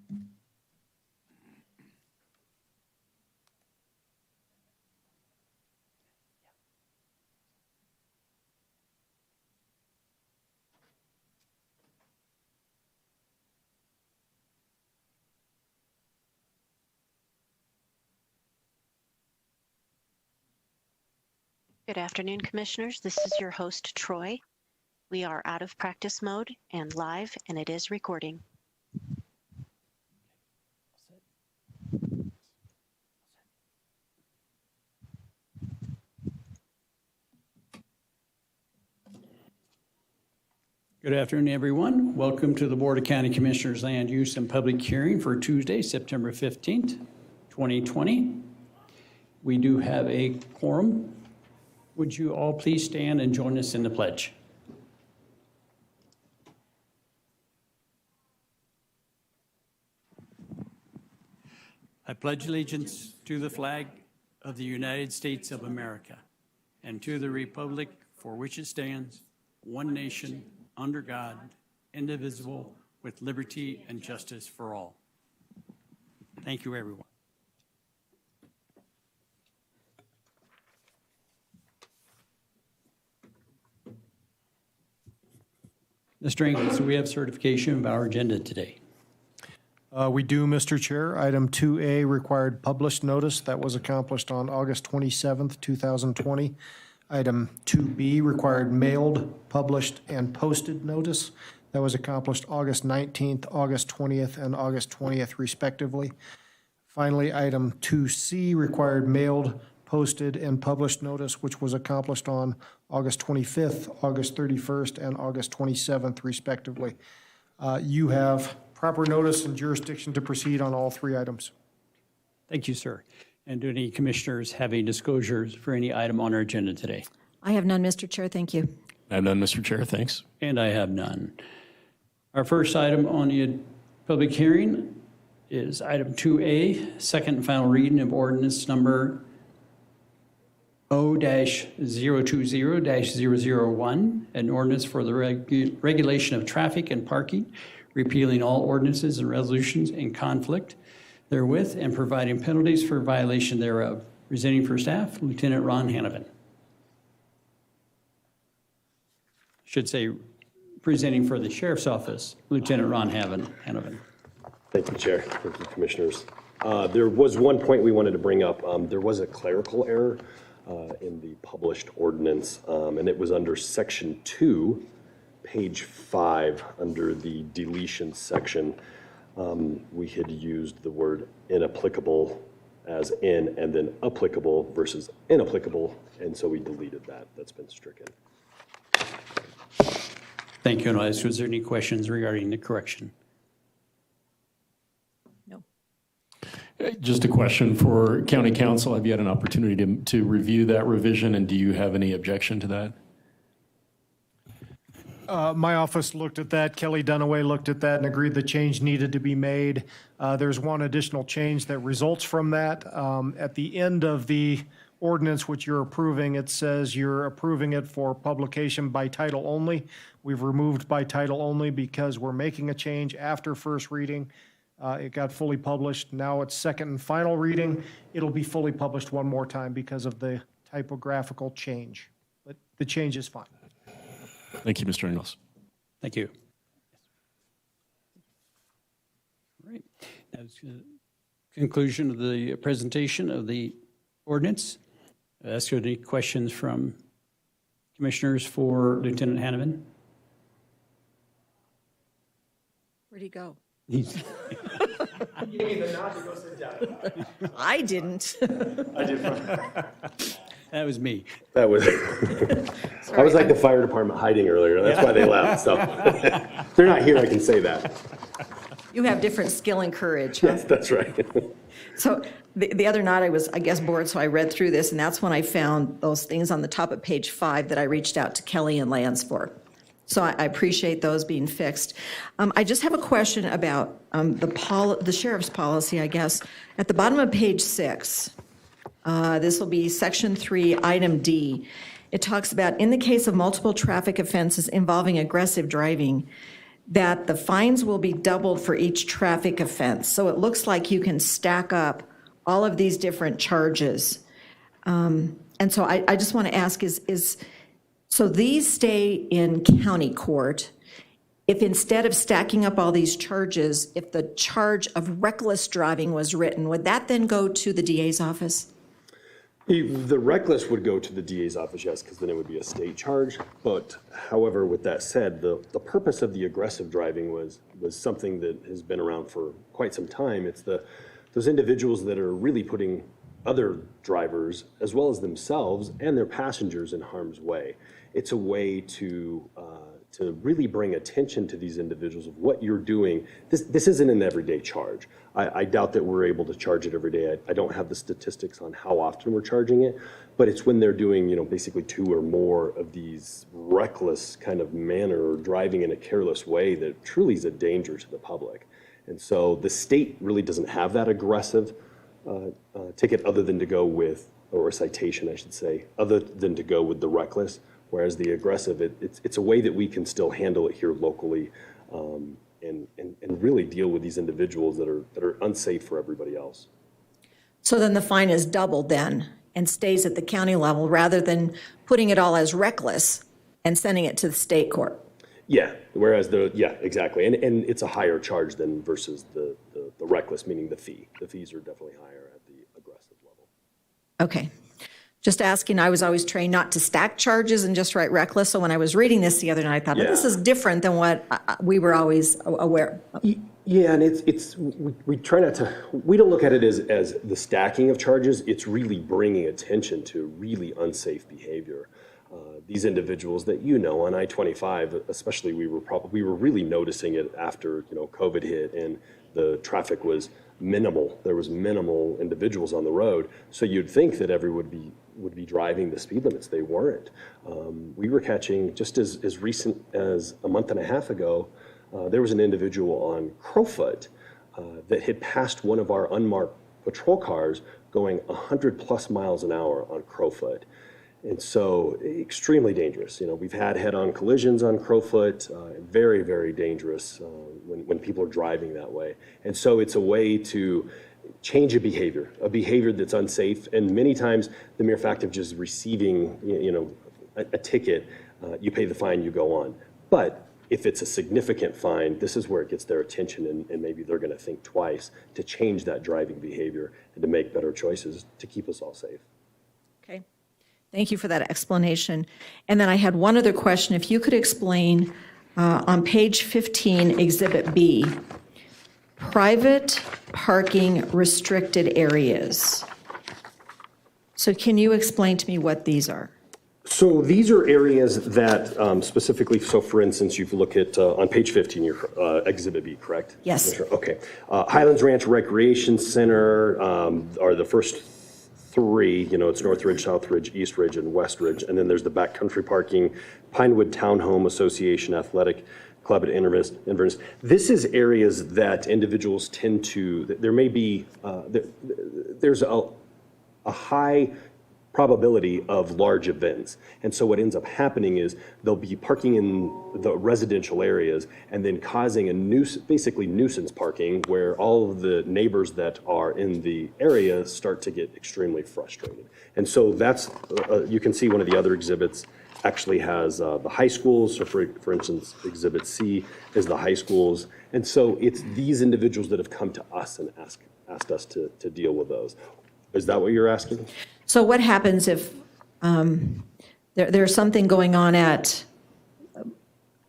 Good afternoon, Commissioners. This is your host, Troy. We are out of practice mode and live, and it is recording. Good afternoon, everyone. Welcome to the Board of County Commissioners Land Use and Public Hearing for Tuesday, September 15th, 2020. We do have a quorum. Would you all please stand and join us in the pledge? I pledge allegiance to the flag of the United States of America and to the republic for which it stands, one nation, under God, indivisible, with liberty and justice for all. Thank you, everyone. Mr. Engels, do we have certification of our agenda today? We do, Mr. Chair. Item 2A required published notice. That was accomplished on August 27th, 2020. Item 2B required mailed, published, and posted notice. That was accomplished August 19th, August 20th, and August 20th, respectively. Finally, item 2C required mailed, posted, and published notice, which was accomplished on August 25th, August 31st, and August 27th, respectively. You have proper notice and jurisdiction to proceed on all three items. Thank you, sir. And do any commissioners have any disclosures for any item on our agenda today? I have none, Mr. Chair. Thank you. I have none, Mr. Chair. Thanks. And I have none. Our first item on the public hearing is item 2A, second and final reading of ordinance number O-020-001, an ordinance for the regulation of traffic and parking, repealing all ordinances and resolutions in conflict therewith and providing penalties for violation thereof. Presenting for staff, Lieutenant Ron Hanovan. Should say presenting for the Sheriff's Office, Lieutenant Ron Hanovan. Thank you, Chair. Thank you, Commissioners. There was one point we wanted to bring up. There was a clerical error in the published ordinance, and it was under Section 2, page 5, under the deletion section. We had used the word inapplicable as in, and then applicable versus inapplicable, and so we deleted that. That's been stricken. Thank you. And was there any questions regarding the correction? No. Just a question for County Council. Have you had an opportunity to review that revision, and do you have any objection to that? My office looked at that. Kelly Dunaway looked at that and agreed the change needed to be made. There's one additional change that results from that. At the end of the ordinance which you're approving, it says you're approving it for publication by title only. We've removed by title only because we're making a change after first reading. It got fully published. Now it's second and final reading. It'll be fully published one more time because of the typographical change. But the change is fine. Thank you, Mr. Engels. Thank you. All right. That's the conclusion of the presentation of the ordinance. Ask any questions from commissioners for Lieutenant Hanovan. Where'd he go? He gave me the nod to go sit down. I didn't. I did. That was me. That was, I was like the fire department hiding earlier. That's why they left. So if they're not here, I can say that. You have different skill and courage, huh? Yes, that's right. So the other night I was, I guess, bored, so I read through this, and that's when I found those things on the top of page 5 that I reached out to Kelly and Lance for. So I appreciate those being fixed. I just have a question about the sheriff's policy, I guess. At the bottom of page 6, this will be section 3, item D. It talks about, in the case of multiple traffic offenses involving aggressive driving, that the fines will be doubled for each traffic offense. So it looks like you can stack up all of these different charges. And so I just want to ask so these stay in county court. If instead of stacking up all these charges, if the charge of reckless driving was written, would that then go to the DA's office? The reckless would go to the DA's office, yes, because then it would be a state charge. But however, with that said, the purpose of the aggressive driving was something that has been around for quite some time. It's those individuals that are really putting other drivers, as well as themselves and their passengers, in harm's way. It's a way to really bring attention to these individuals of what you're doing. This isn't an everyday charge. I doubt that we're able to charge it every day. I don't have the statistics on how often we're charging it, but it's when they're doing, basically 2 or more of these reckless kind of manner or driving in a careless way that truly is a danger to the public. And so the state really doesn't have that aggressive ticket other than to go with, or a citation, I should say, other than to go with the reckless. Whereas the aggressive, it's a way that we can still handle it here locally, and really deal with these individuals that are unsafe for everybody else. So then the fine is doubled then and stays at the county level rather than putting it all as reckless and sending it to the state court. Yeah, whereas exactly. And it's a higher charge than versus the reckless, meaning the fee. The fees are definitely higher at the aggressive level. Okay. Just asking, I was always trained not to stack charges and just write reckless. So when I was reading this the other night, I thought, this is different than what we were always aware of. Yeah, and we try not to, we don't look at it as the stacking of charges. It's really bringing attention to really unsafe behavior. These individuals that on I-25, especially, we were really noticing it after COVID hit and the traffic was minimal. There was minimal individuals on the road, so you'd think that everyone would be driving the speed limits. They weren't. We were catching, just as recent as a month and a half ago, there was an individual on Crowfoot that had passed one of our unmarked patrol cars going 100 plus miles an hour on Crowfoot. And so extremely dangerous. We've had head-on collisions on Crowfoot, very, very dangerous when people are driving that way. And so it's a way to change a behavior that's unsafe. And many times the mere fact of just receiving, a ticket, you pay the fine, you go on. But if it's a significant fine, this is where it gets their attention, and maybe they're going to think twice to change that driving behavior and to make better choices to keep us all safe. Okay. Thank you for that explanation. And then I had one other question. If you could explain on page 15, Exhibit B, private parking restricted areas. So can you explain to me what these are? So these are areas that specifically, so for instance, you look at on page 15, your Exhibit B, correct? Yes. Okay. Highlands Ranch Recreation Center are the first 3, it's North Ridge, South Ridge, East Ridge, and West Ridge. And then there's the backcountry parking, Pinewood Townhome Association Athletic Club at Inverness. This is areas that individuals tend to, there may be, there's a high probability of large events. And so what ends up happening is they'll be parking in the residential areas and then causing basically nuisance parking, where all of the neighbors that are in the area start to get extremely frustrated. And so that's, you can see one of the other exhibits actually has the high schools. So for instance, Exhibit C is the high schools. And so it's these individuals that have come to us and asked us to deal with those. Is that what you're asking? So what happens if there's something going on at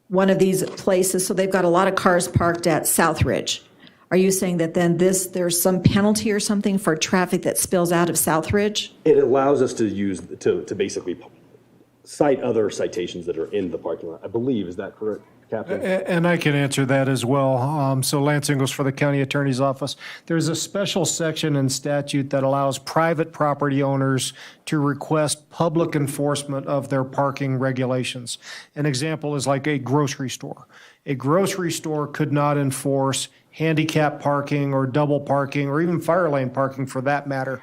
one of these places? So they've got a lot of cars parked at South Ridge. Are you saying that then there's some penalty or something for traffic that spills out of South Ridge? It allows us to basically cite other citations that are in the parking lot, I believe. Is that correct, Captain? And I can answer that as well. So Lance Ingalls for the County Attorney's Office. There's a special section in statute that allows private property owners to request public enforcement of their parking regulations. An example is like a grocery store. A grocery store could not enforce handicap parking or double parking or even fire lane parking for that matter,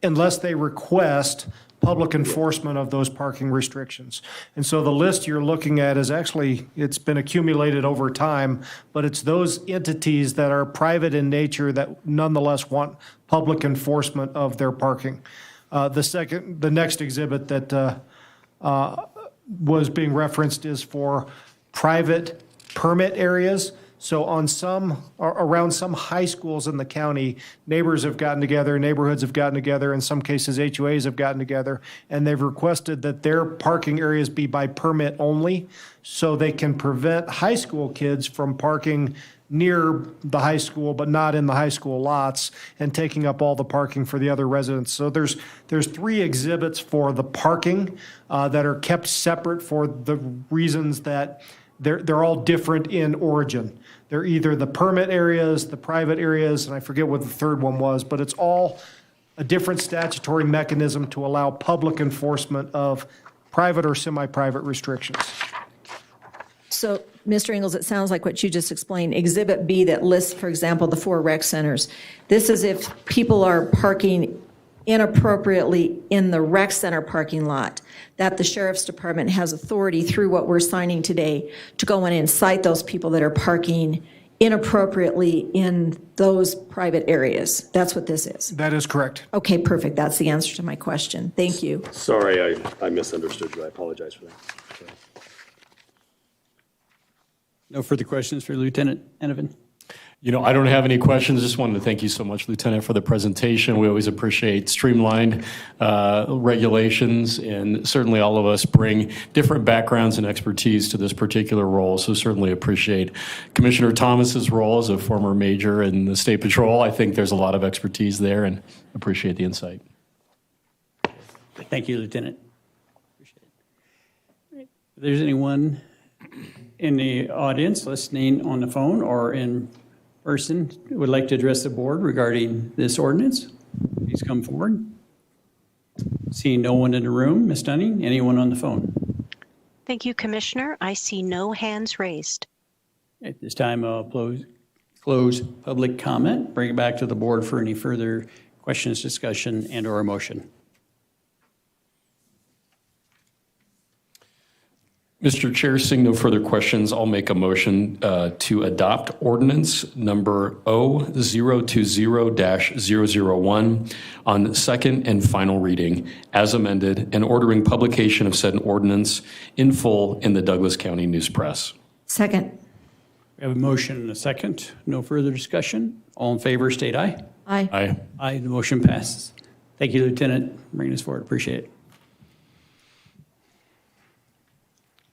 unless they request public enforcement of those parking restrictions. And so the list you're looking at is actually, it's been accumulated over time, but it's those entities that are private in nature that nonetheless want public enforcement of their parking. The next exhibit that was being referenced is for private permit areas. So around some high schools in the county, neighbors have gotten together, neighborhoods have gotten together, in some cases HOAs have gotten together, and they've requested that their parking areas be by permit only, so they can prevent high school kids from parking near the high school, but not in the high school lots, and taking up all the parking for the other residents. So there's 3 exhibits for the parking that are kept separate for the reasons that they're all different in origin. They're either the permit areas, the private areas, and I forget what the third one was, but it's all a different statutory mechanism to allow public enforcement of private or semi-private restrictions. So, Mr. Ingles, it sounds like what you just explained, Exhibit B that lists, for example, the 4 rec centers. This is if people are parking inappropriately in the rec center parking lot, that the sheriff's department has authority through what we're signing today to go in and cite those people that are parking inappropriately in those private areas. That's what this is. That is correct. Okay, perfect. That's the answer to my question. Thank you. Sorry, I misunderstood you. I apologize for that. No further questions for Lieutenant Enovan? I don't have any questions. Just wanted to thank you so much, Lieutenant, for the presentation. We always appreciate streamlined regulations, and certainly all of us bring different backgrounds and expertise to this particular role, so certainly appreciate Commissioner Thomas's role as a former major in the State Patrol. I think there's a lot of expertise there, and appreciate the insight. Thank you, Lieutenant. Appreciate it. If there's anyone in the audience listening on the phone or in person who would like to address the board regarding this ordinance, please come forward. Seeing no one in the room, Ms. Dunning, anyone on the phone? Thank you, Commissioner. I see no hands raised. At this time, I'll close public comment, bring it back to the board for any further questions, discussion, and/or a motion. Mr. Chair, seeing no further questions, I'll make a motion to adopt ordinance number 020-001 on second and final reading as amended, and ordering publication of said ordinance in full in the Douglas County News Press. Second. We have a motion and a second. No further discussion. All in favor, state aye. Aye. Aye. Aye, the motion passes. Thank you, Lieutenant, for bringing this forward. Appreciate it.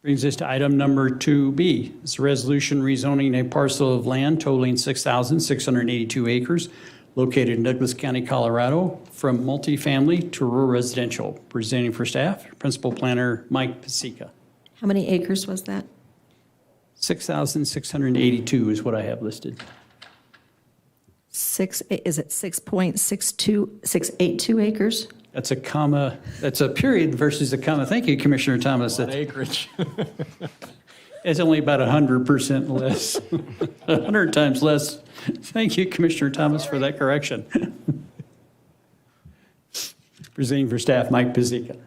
Brings us to item number 2B. It's a resolution rezoning a parcel of land totaling 6,682 acres located in Douglas County, Colorado, from multifamily to rural residential. Presenting for staff, Principal Planner Mike Pasica. How many acres was that? 6,682 is what I have listed. Is it 6.682 acres? That's a comma, that's a period versus a comma. Thank you, Commissioner Thomas. That's Acreage. It's only about 100% less, 100 times less. Thank you, Commissioner Thomas, for that correction. Presenting for staff, Mike Pasica.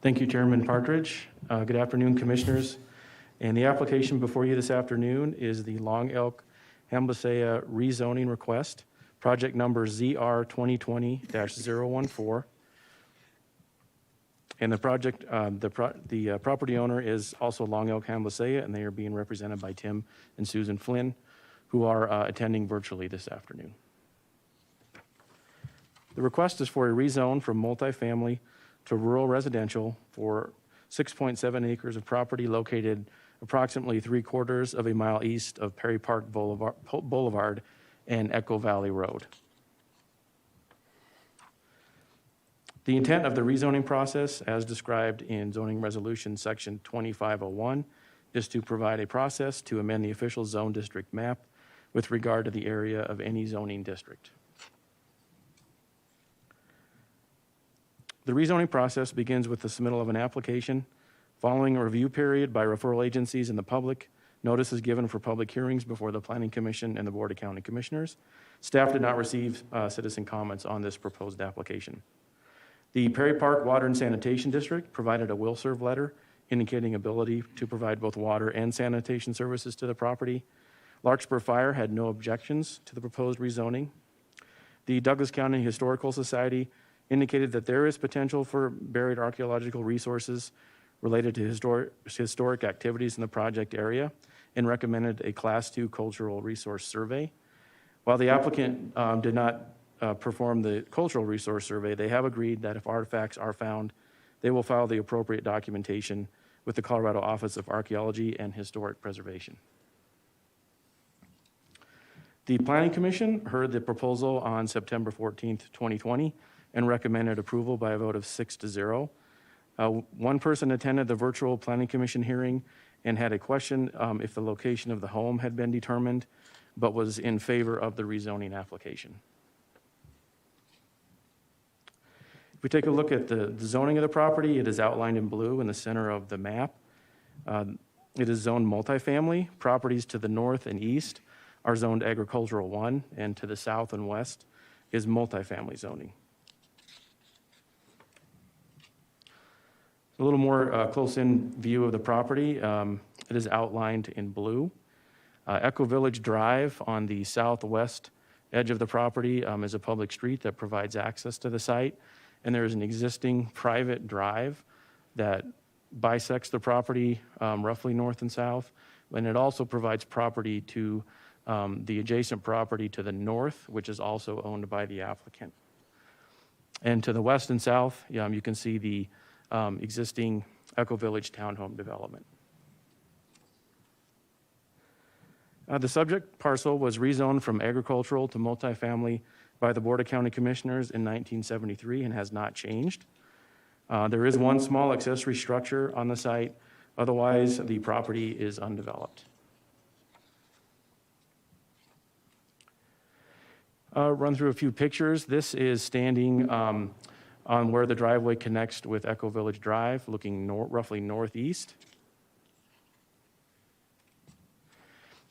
Thank you, Chairman Partridge. Good afternoon, Commissioners. And the application before you this afternoon is the Long Elk Hamblisea rezoning request, project number ZR 2020-014. And the project, the property owner is also Long Elk Hamblisea, and they are being represented by Tim and Susan Flynn, who are attending virtually this afternoon. The request is for a rezone from multifamily to rural residential for 6.7 acres of property located approximately 3/4 of a mile east of Perry Park Boulevard and Echo Valley Road. The intent of the rezoning process, as described in Zoning Resolution Section 2501, is to provide a process to amend the official zone district map with regard to the area of any zoning district. The rezoning process begins with the submittal of an application. Following a review period by referral agencies and the public, notice is given for public hearings before the Planning Commission and the Board of County Commissioners. Staff did not receive citizen comments on this proposed application. The Perry Park Water and Sanitation District provided a will serve letter indicating ability to provide both water and sanitation services to the property. Larkspur Fire had no objections to the proposed rezoning. The Douglas County Historical Society indicated that there is potential for buried archaeological resources related to historic activities in the project area and recommended a Class II cultural resource survey. While the applicant did not perform the cultural resource survey, they have agreed that if artifacts are found, they will file the appropriate documentation with the Colorado Office of Archaeology and Historic Preservation. The Planning Commission heard the proposal on September 14th, 2020, and recommended approval by a vote of 6-0. One person attended the virtual Planning Commission hearing and had a question if the location of the home had been determined, but was in favor of the rezoning application. If we take a look at the zoning of the property, it is outlined in blue in the center of the map. It is zoned multifamily. Properties to the north and east are zoned agricultural 1, and to the south and west is multifamily zoning. A little more close-in view of the property. It is outlined in blue. Echo Village Drive on the southwest edge of the property is a public street that provides access to the site. And there is an existing private drive that bisects the property roughly north and south. And it also provides property to the adjacent property to the north, which is also owned by the applicant. And to the west and south, you can see the existing Echo Village townhome development. The subject parcel was rezoned from agricultural to multifamily by the Board of County Commissioners in 1973 and has not changed. There is one small accessory structure on the site. Otherwise, the property is undeveloped. Run through a few pictures. This is standing on where the driveway connects with Echo Village Drive, looking roughly northeast.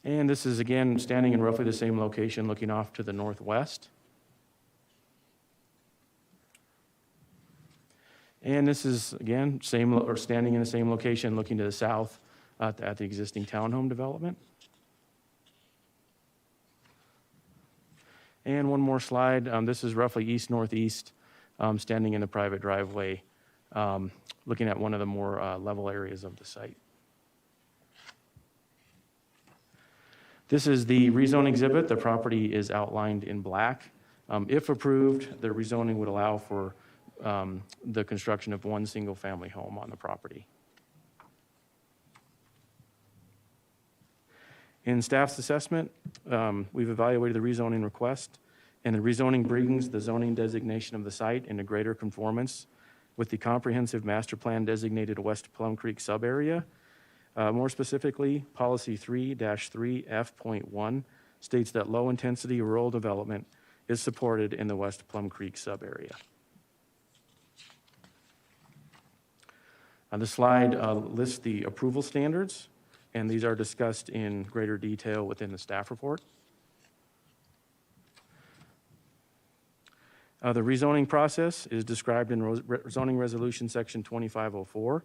And this is, again, standing in roughly the same location, looking off to the northwest. And this is, again, standing in the same location, looking to the south at the existing townhome development. And one more slide. This is roughly east-northeast, standing in the private driveway, looking at one of the more level areas of the site. This is the rezone exhibit. The property is outlined in black. If approved, the rezoning would allow for the construction of one single-family home on the property. In staff's assessment, we've evaluated the rezoning request, and the rezoning brings the zoning designation of the site into greater conformance with the comprehensive master plan designated West Plum Creek subarea. More specifically, policy 3-3F.1 states that low-intensity rural development is supported in the West Plum Creek subarea. The slide lists the approval standards, and these are discussed in greater detail within the staff report. The rezoning process is described in Zoning Resolution Section 2504.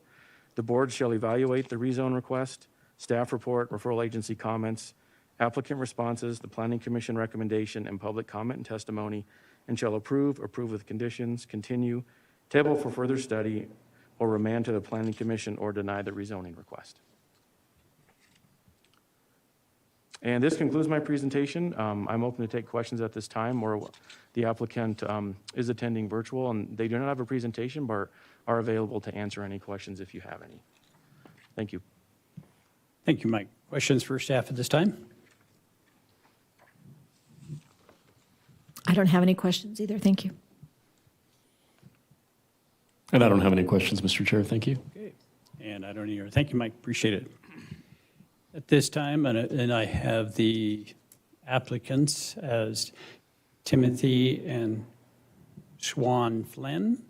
The board shall evaluate the rezone request, staff report, referral agency comments, applicant responses, the Planning Commission recommendation, and public comment and testimony, and shall approve with conditions, continue, table for further study, or remand to the Planning Commission or deny the rezoning request. And this concludes my presentation. I'm open to take questions at this time, or the applicant is attending virtual, and they do not have a presentation, but are available to answer any questions if you have any. Thank you. Thank you, Mike. Questions for staff at this time? I don't have any questions either. Thank you. And I don't have any questions, Mr. Chair. Thank you. Okay. And I don't either. Thank you, Mike. Appreciate it. At this time, and I have the applicants as Timothy and Swan Flynn.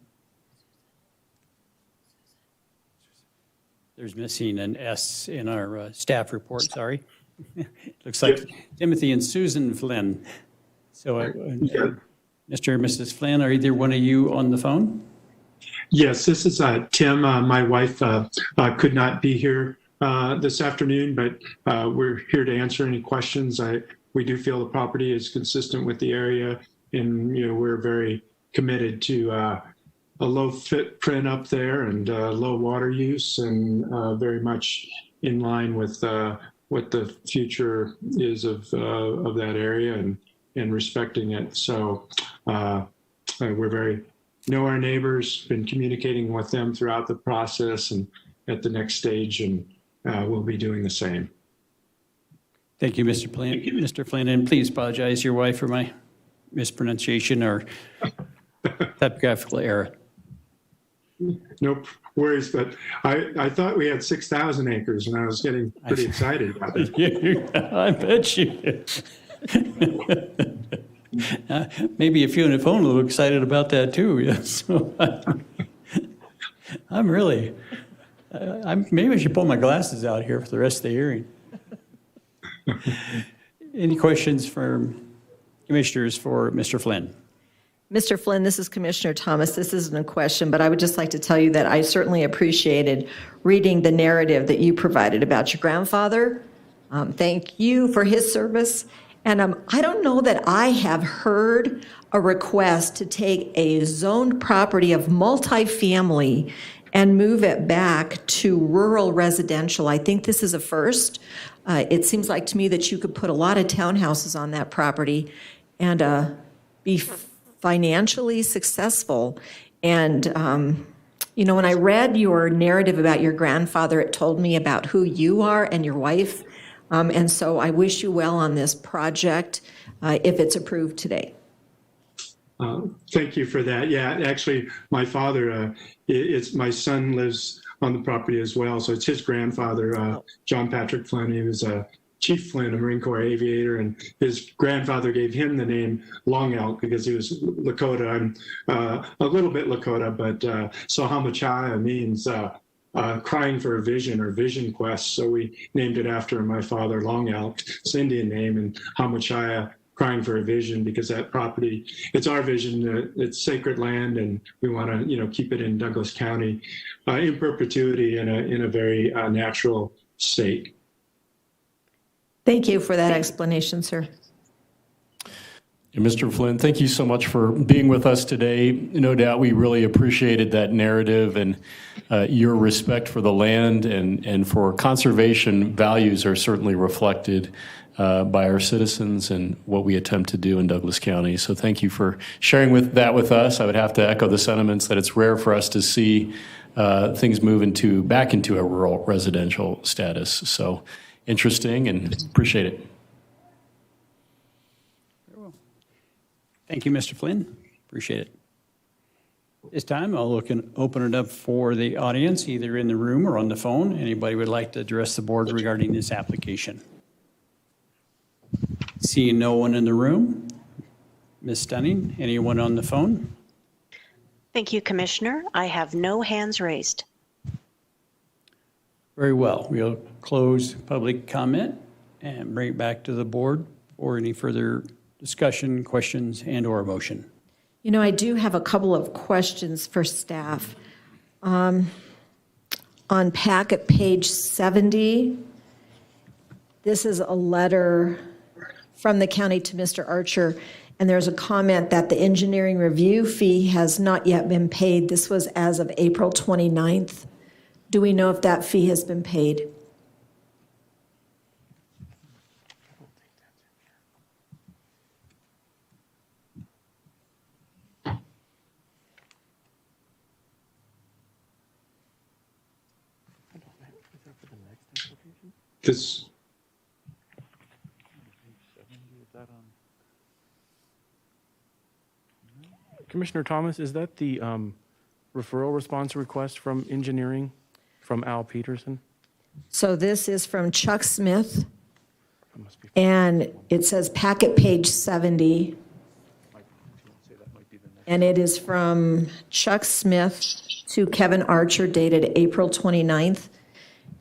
There's missing an S in our staff report, sorry. Looks like Timothy and Susan Flynn. So Mr. and Mrs. Flynn, are either one of you on the phone? Yes, this is Tim. My wife could not be here this afternoon, but we're here to answer any questions. We do feel the property is consistent with the area, and we're very committed to a low footprint up there and low water use, and very much in line with what the future is of that area, and respecting it. So we're very know our neighbors, been communicating with them throughout the process and at the next stage, and we'll be doing the same. Thank you, Mr. Flynn. Mr. Flynn, and please apologize to your wife for my mispronunciation or typographical error. Nope, worries, but I thought we had 6,000 acres, and I was getting pretty excited about it. I bet you. Maybe if you on the phone a little excited about that too. Yes. So I'm really. Maybe I should pull my glasses out here for the rest of the hearing. Any questions from commissioners for Mr. Flynn? Mr. Flynn, this is Commissioner Thomas. This isn't a question, but I would just like to tell you that I certainly appreciated reading the narrative that you provided about your grandfather. Thank you for his service. And I don't know that I have heard a request to take a zoned property of multifamily and move it back to rural residential. I think this is a first. It seems like to me that you could put a lot of townhouses on that property and be financially successful. And, when I read your narrative about your grandfather, it told me about who you are and your wife. And so I wish you well on this project if it's approved today. Thank you for that. Yeah, actually, my father, my son lives on the property as well. So it's his grandfather, John Patrick Flynn. He was Chief Flynn, a Marine Corps aviator, and his grandfather gave him the name Long Elk because he was Lakota. I'm a little bit Lakota, but Sahamachaya means crying for a vision or vision quest. So we named it after my father, Long Elk. It's an Indian name, and Hamachaya, crying for a vision, because that property, it's our vision. It's sacred land, and we want to, keep it in Douglas County in perpetuity in a very natural state. Thank you for that explanation, sir. And Mr. Flynn, thank you so much for being with us today. No doubt we really appreciated that narrative, and your respect for the land and for conservation values are certainly reflected by our citizens and what we attempt to do in Douglas County. So thank you for sharing that with us. I would have to echo the sentiments that it's rare for us to see things move back into a rural residential status. So interesting, and appreciate it. Thank you, Mr. Flynn. Appreciate it. This time, I'll open it up for the audience, either in the room or on the phone. Anybody would like to address the board regarding this application? Seeing no one in the room. Ms. Stunning, anyone on the phone? Thank you, Commissioner. I have no hands raised. Very well. We'll close public comment and bring it back to the board for any further discussion, questions, and/or motion. I do have a couple of questions for staff. On packet page 70, this is a letter from the county to Mr. Archer, and there's a comment that the engineering review fee has not yet been paid. This was as of April 29th. Do we know if that fee has been paid? This. Commissioner Thomas, is that the referral response request from engineering from Al Peterson? So this is from Chuck Smith, and it says packet page 70. And it is from Chuck Smith to Kevin Archer, dated April 29th.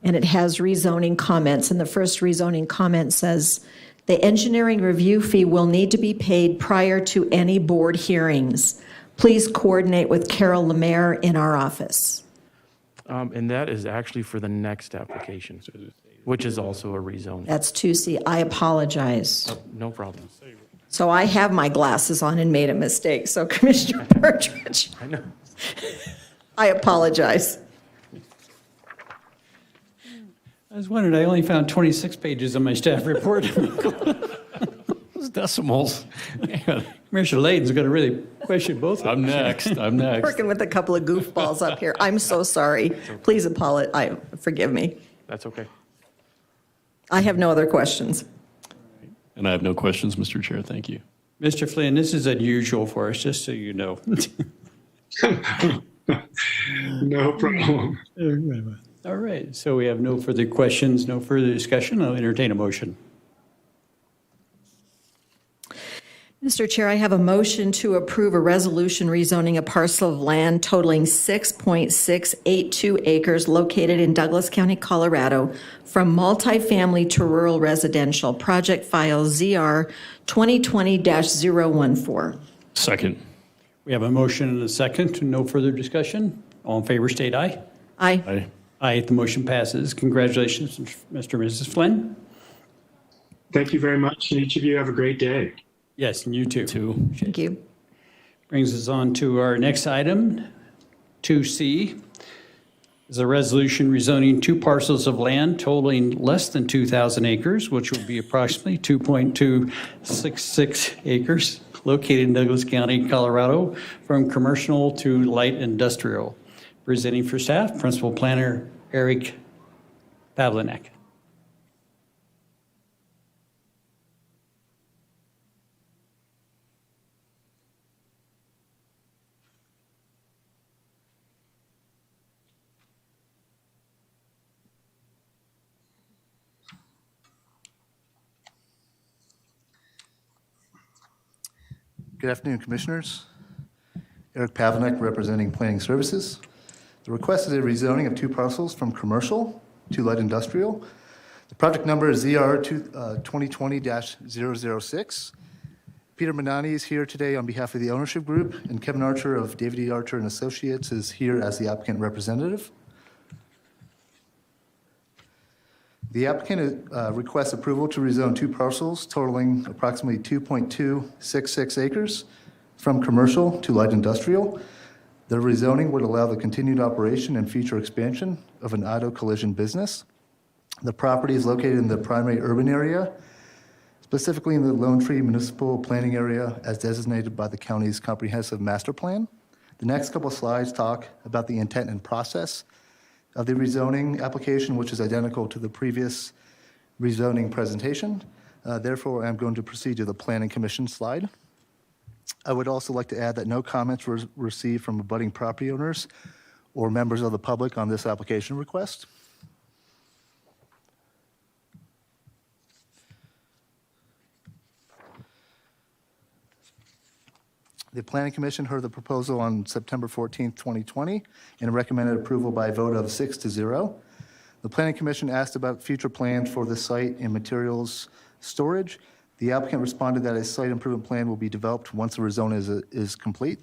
And it has rezoning comments. And the first rezoning comment says, the engineering review fee will need to be paid prior to any board hearings. please coordinate with Carol Lemaire in our office. And that is actually for the next application, which is also a rezone. That's 2C. I apologize. Oh, no problem. So I have my glasses on and made a mistake. So Commissioner Partridge, I know. I apologize. I was wondering, I only found 26 pages on my staff report. Those decimals. Commissioner Layton's going to really question both of I'm them. next. I'm next. Working with a couple of goofballs up here. I'm so sorry. Please forgive me. That's okay. I have no other questions. And I have no questions, Mr. Chair. Thank you. Mr. Flynn, this is unusual for us, just so you know. No problem. All right, so we have no further questions, no further discussion. I'll entertain a motion. Mr. Chair, I have a motion to approve a resolution rezoning a parcel of land totaling 6.682 acres located in Douglas County, Colorado, from multifamily to rural residential, project file ZR 2020-014. Second. We have a motion and a second. No further discussion. All in favor, state aye. Aye. Aye. Aye, the motion passes. Congratulations, Mr. and Mrs. Flynn. Thank you very much, and each of you have a great day. Yes, and you too. Thank you. Brings us on to our next item, 2C, is a resolution rezoning 2 parcels of land totaling less than 2,000 acres, which will be approximately 2.266 acres, located in Douglas County, Colorado, from commercial to light industrial. Presenting for staff, Principal Planner Eric Pavlinek. Good afternoon, Commissioners. Eric Pavlinek, representing Planning Services. The request is a rezoning of 2 parcels from commercial to light industrial. The project number is ZR 2020-006. Peter Manani is here today on behalf of the ownership group, and Kevin Archer of David E. Archer and Associates is here as the applicant representative. The applicant requests approval to rezone 2 parcels totaling approximately 2.266 acres from commercial to light industrial. The rezoning would allow the continued operation and future expansion of an auto collision business. The property is located in the primary urban area, specifically in the Lone Tree Municipal Planning Area as designated by the county's comprehensive master plan. The next couple of slides talk about the intent and process of the rezoning application, which is identical to the previous rezoning presentation. Therefore, I'm going to proceed to the Planning Commission slide. I would also like to add that no comments were received from abutting property owners or members of the public on this application request. The Planning Commission heard the proposal on September 14, 2020, and recommended approval by a vote of 6-0. The Planning Commission asked about future plans for the site and materials storage. The applicant responded that a site improvement plan will be developed once the rezone is complete.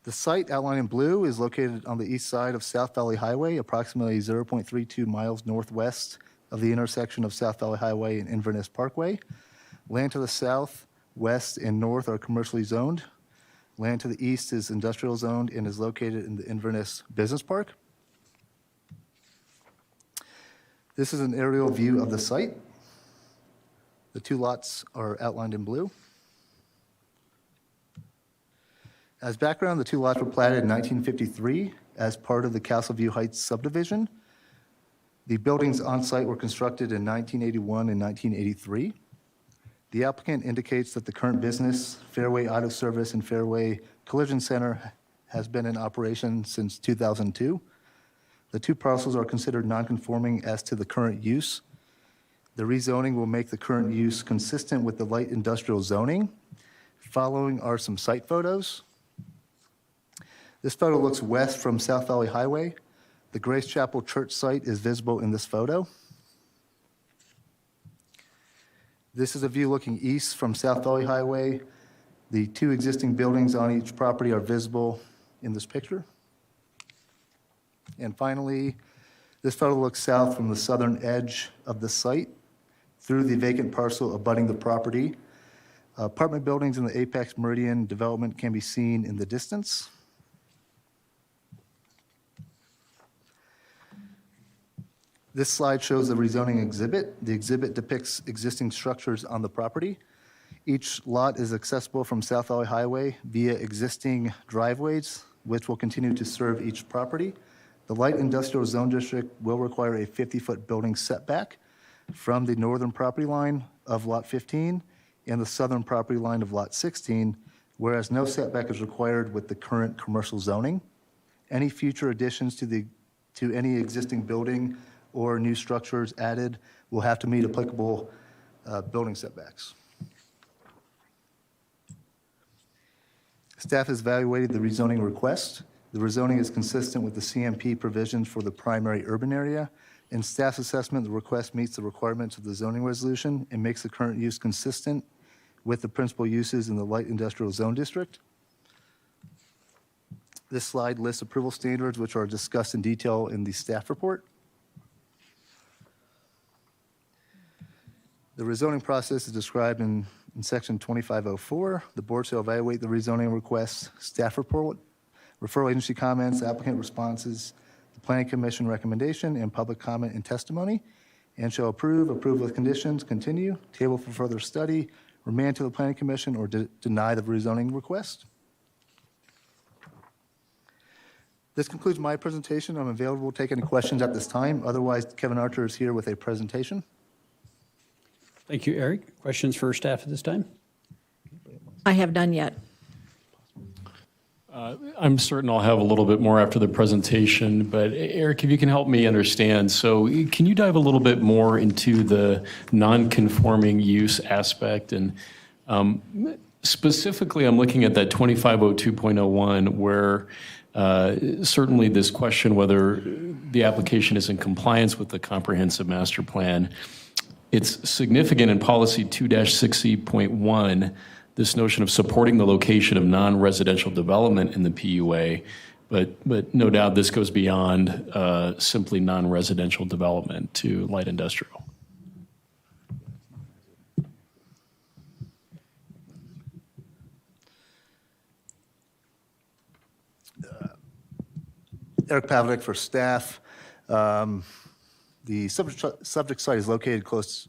The site outlined in blue is located on the east side of South Valley Highway, approximately 0.32 miles northwest of the intersection of South Valley Highway and Inverness Parkway. Land to the south, west, and north are commercially zoned. Land to the east is industrial zoned and is located in the Inverness Business Park. This is an aerial view of the site. The 2 lots are outlined in blue. As background, the 2 lots were platted in 1953 as part of the Castleview Heights subdivision. The buildings on site were constructed in 1981 and 1983. The applicant indicates that the current business, Fairway Auto Service and Fairway Collision Center, has been in operation since 2002. The 2 parcels are considered non-conforming as to the current use. The rezoning will make the current use consistent with the light industrial zoning. Following are some site photos. This photo looks west from South Valley Highway. The Grace Chapel Church site is visible in this photo. This is a view looking east from South Valley Highway The two existing buildings on each property are visible in this picture. And finally, this photo looks south from the southern edge of the site through the vacant parcel abutting the property. Apartment buildings in the Apex Meridian development can be seen in the distance. This slide shows the rezoning exhibit. The exhibit depicts existing structures on the property. Each lot is accessible from South Valley Highway via existing driveways, which will continue to serve each property. The light industrial zone district will require a 50-foot building setback from the northern property line of Lot 15 and the southern property line of Lot 16, whereas no setback is required with the current commercial zoning. Any future additions to any existing building or new structures added will have to meet applicable building setbacks. Staff has evaluated the rezoning request. The rezoning is consistent with the CMP provisions for the primary urban area. In staff's assessment, the request meets the requirements of the zoning resolution and makes the current use consistent with the principal uses in the light industrial zone district. This slide lists approval standards, which are discussed in detail in the staff report. The rezoning process is described in section 2504. The board shall evaluate the rezoning request, staff report, referral agency comments, applicant responses, the planning commission recommendation, and public comment and testimony, and shall approve with conditions, continue, table for further study, remand to the planning commission, or deny the rezoning request. This concludes my presentation. I'm available to take any questions at this time. Otherwise, Kevin Archer is here with a presentation. Thank you, Eric. Questions for staff at this time? I have none yet. I'm certain I'll have a little bit more after the presentation, but Eric, if you can help me understand, so can you dive a little bit more into the non-conforming use aspect? And specifically, I'm looking at that 2502.01 where certainly this question whether the application is in compliance with the comprehensive master plan. It's significant in policy 2-6E.1, this notion of supporting the location of non-residential development in the PUA, but no doubt this goes beyond simply non-residential development to light industrial. Eric Pavlik for staff. The subject site is located close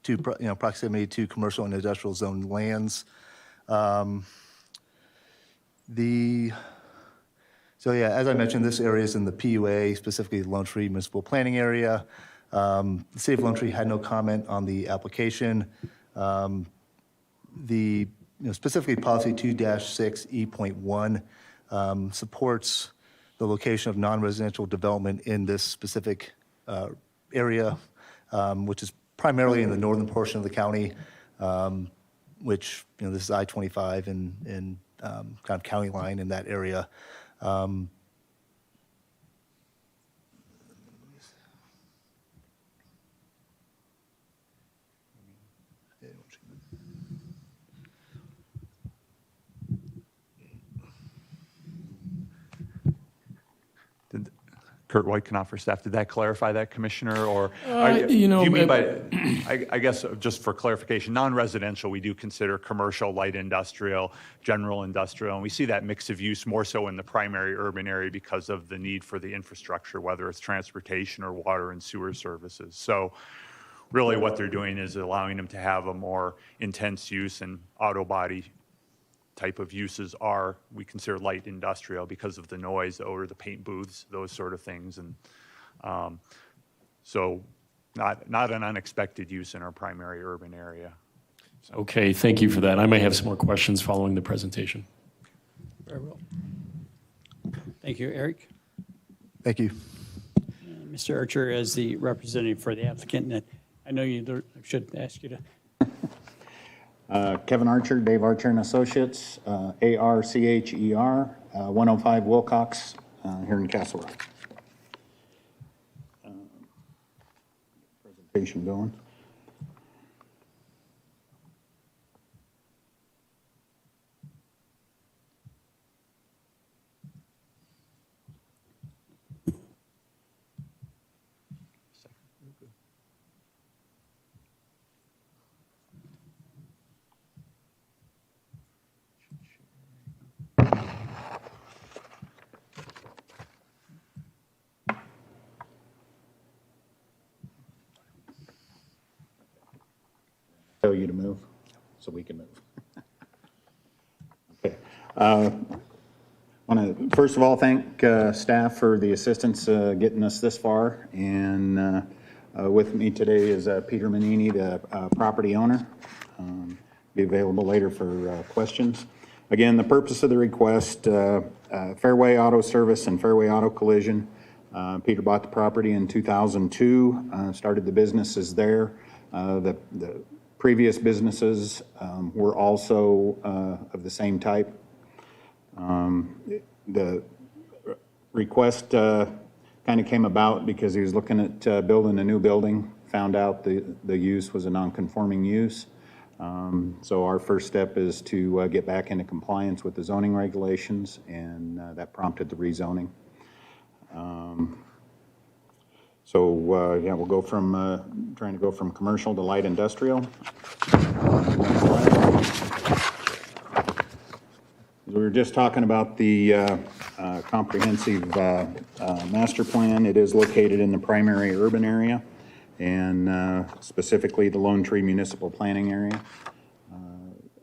to proximity to commercial and industrial zone lands. So yeah, as I mentioned, this area is in the PUA, specifically the Lone Tree Municipal Planning Area. The City of Lone Tree had no comment on the application. Specifically policy 2-6E.1 supports the location of non-residential development in this specific area, which is primarily in the northern portion of the county, which, this is I-25 and kind of county line in that area. Kurt Whiteknoff for staff. Did that clarify that, Commissioner? Or do you mean by, I guess, just for clarification, non-residential, we do consider commercial, light industrial, general industrial, and we see that mix of use more so in the primary urban area because of the need for the infrastructure, whether it's transportation or water and sewer services. So really what they're doing is allowing them to have a more intense use, and auto body type of uses are, we consider light industrial because of the noise, the odor, the paint booths, those sort of things. And so not an unexpected use in our primary urban area. So. Okay, thank you for that. I may have some more questions following the presentation. Very well. Thank you, Eric. Thank you. Mr. Archer, as the representative for the applicant, and I know you should ask you to. Kevin Archer, Dave Archer and Associates, ARCHER, 105 Wilcox, here in Castle Rock. Presentation going. tell you to move so we can move. Okay. Want to first of all thank staff for the assistance getting us this far, and with me today is Peter Manini, the property owner. Be available later for questions. Again, the purpose of the request, Fairway Auto Service and Fairway Auto Collision. Peter bought the property in 2002, started the businesses there. The previous businesses were also of the same type. The request kind of came about because he was looking at building a new building, found out the use was a non-conforming use. So our first step is to get back into compliance with the zoning regulations, and that prompted the rezoning. Yeah, we'll go from trying to go from commercial to light industrial. We were just talking about the comprehensive master plan. It is located in the primary urban area, and specifically the Lone Tree Municipal Planning Area.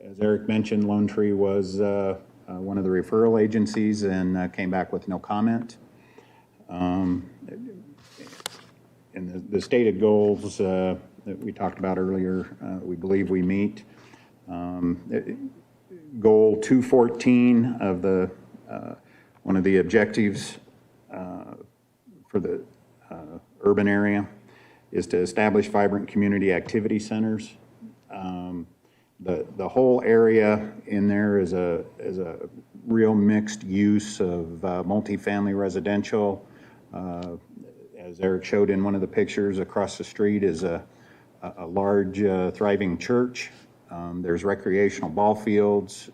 As Eric mentioned, Lone Tree was one of the referral agencies and came back with no comment. And the stated goals that we talked about earlier, we believe we meet. Goal 214 of the one of the objectives for the urban area is to establish vibrant community activity centers. The whole area in there is a real mixed use of multifamily residential. As Eric showed in one of the pictures, across the street is a large thriving church. There's recreational ball fields,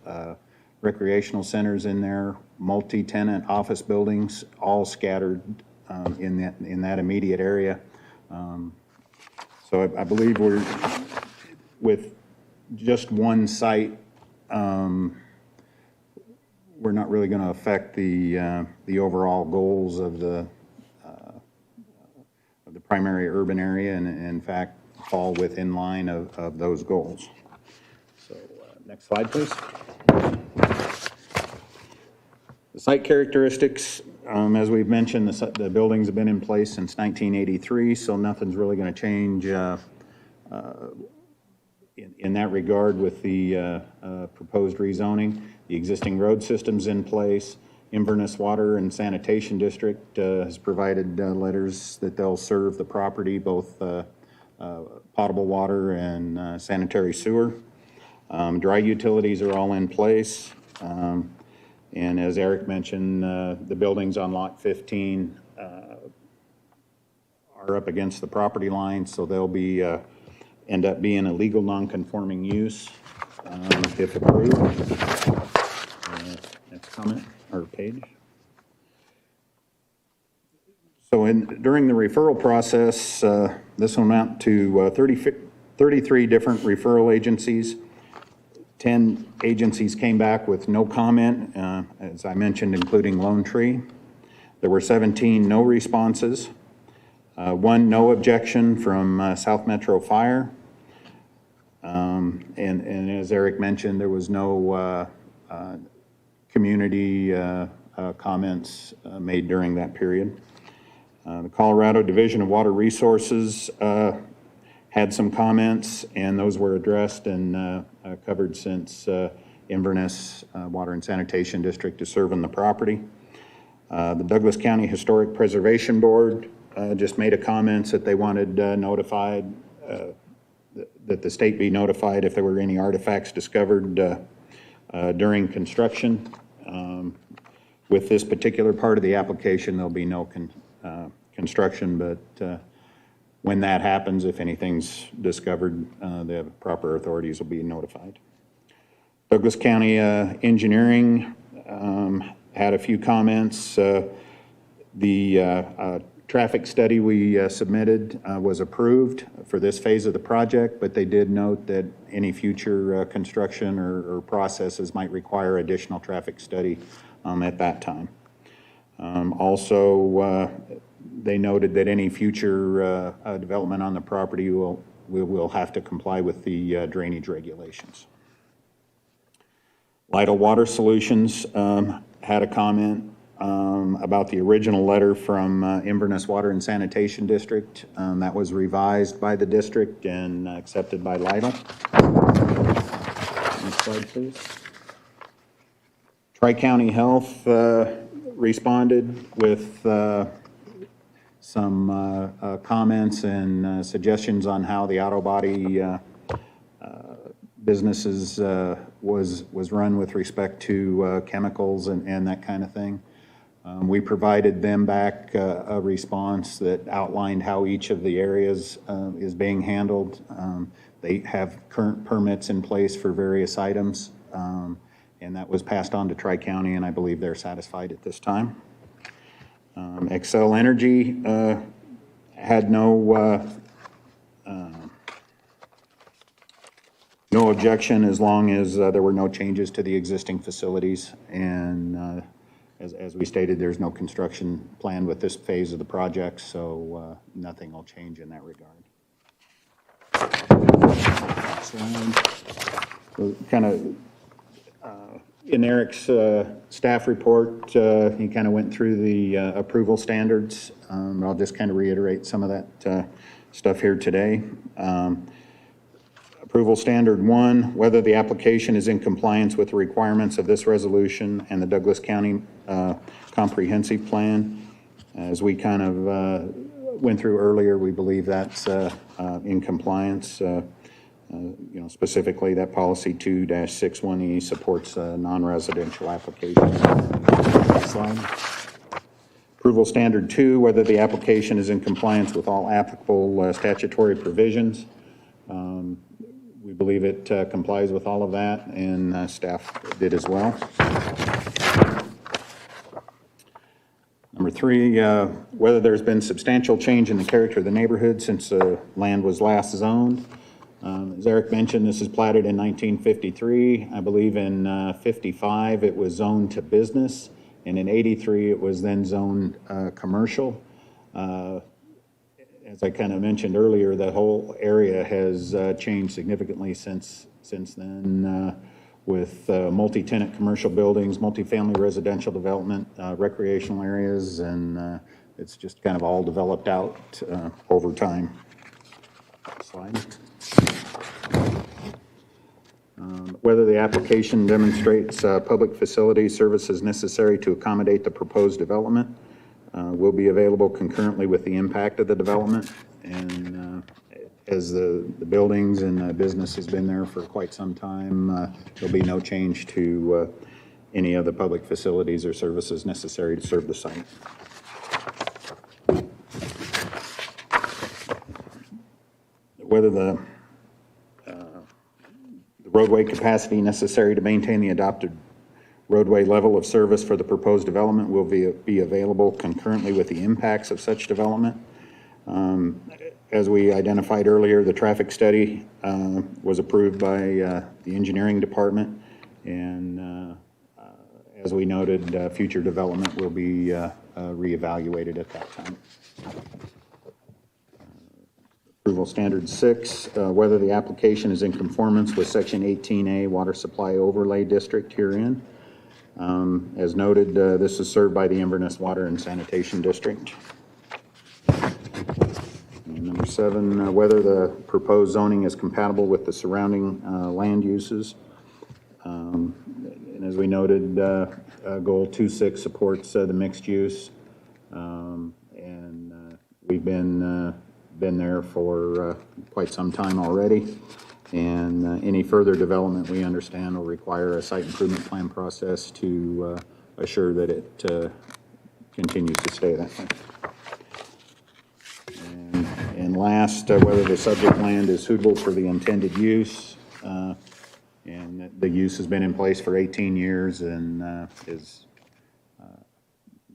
recreational centers in there, multi-tenant office buildings, all scattered in that immediate area. So I believe we're, with just one site, we're not really going to affect the overall goals of the primary urban area, and in fact fall within line of those goals. So next slide, please. The site characteristics, as we've mentioned, the buildings have been in place since 1983, so nothing's really going to change in that regard with the proposed rezoning. The existing road system's in place. Inverness Water and Sanitation District has provided letters that they'll serve the property, both potable water and sanitary sewer. Dry utilities are all in place. And as Eric mentioned, the buildings on lot 15 are up against the property line, so they'll be end up being a legal non-conforming use if approved. Next comment or page. So during the referral process, this will amount to 33 different referral agencies. 10 agencies came back with no comment, as I mentioned, including Lone Tree. There were 17 no responses, 1 no objection from South Metro Fire. And as Eric mentioned, there was no community comments made during that period. The Colorado Division of Water Resources had some comments, and those were addressed and covered since Inverness Water and Sanitation District is serving the property. The Douglas County Historic Preservation Board just made a comment that they wanted notified, that the state be notified if there were any artifacts discovered during construction. With this particular part of the application, there'll be no construction, but when that happens, if anything's discovered, the proper authorities will be notified. Douglas County Engineering had a few comments. The traffic study we submitted was approved for this phase of the project, but they did note that any future construction or processes might require additional traffic study at that time. Also, they noted that any future development on the property will we will have to comply with the drainage regulations. Lytle Water Solutions had a comment about the original letter from Inverness Water and Sanitation District. That was revised by the district and accepted by Lytle. Next slide, please. Tri-County Health responded with some comments and suggestions on how the auto body businesses was run with respect to chemicals and that kind of thing. We provided them back a response that outlined how each of the areas is being handled. They have current permits in place for various items, and that was passed on to Tri-County, and I believe they're satisfied at this time. Excel Energy had no objection as long as there were no changes to the existing facilities. And as we stated, there's no construction planned with this phase of the project, so nothing will change in that regard. So kind of in Eric's staff report, he kind of went through the approval standards. I'll just kind of reiterate some of that stuff here today. Approval standard 1, whether the application is in compliance with the requirements of this resolution and the Douglas County Comprehensive Plan. As we kind of went through earlier, we believe that's in compliance. Specifically that policy 2-61E supports non-residential applications. Next slide. Approval standard 2, whether the application is in compliance with all applicable statutory provisions. We believe it complies with all of that, and staff did as well. Number 3, whether there's been substantial change in the character of the neighborhood since the land was last zoned. As Eric mentioned, this is platted in 1953. I believe in 55 it was zoned to business, and in 83 it was then zoned commercial. As I kind of mentioned earlier, the whole area has changed significantly since then, with multi-tenant commercial buildings, multifamily residential development, recreational areas, and it's just kind of all developed out over time. Slide. Whether the application demonstrates public facility services necessary to accommodate the proposed development will be available concurrently with the impact of the development. And as the buildings and the business has been there for quite some time, there'll be no change to any of the public facilities or services necessary to serve the site. Whether the roadway capacity necessary to maintain the adopted roadway level of service for the proposed development will be available concurrently with the impacts of such development. As we identified earlier, the traffic study was approved by the engineering department, and as we noted, future development will be reevaluated at that time. Approval standard 6, whether the application is in conformance with section 18A Water Supply Overlay District herein. As noted, this is served by the Inverness Water and Sanitation District. And number 7, whether the proposed zoning is compatible with the surrounding land uses. And as we noted, goal 2.6 supports the mixed use, and we've been there for quite some time already. And any further development, we understand, will require a site improvement plan process to assure that it continues to stay that way. And last, whether the subject land is suitable for the intended use. And the use has been in place for 18 years and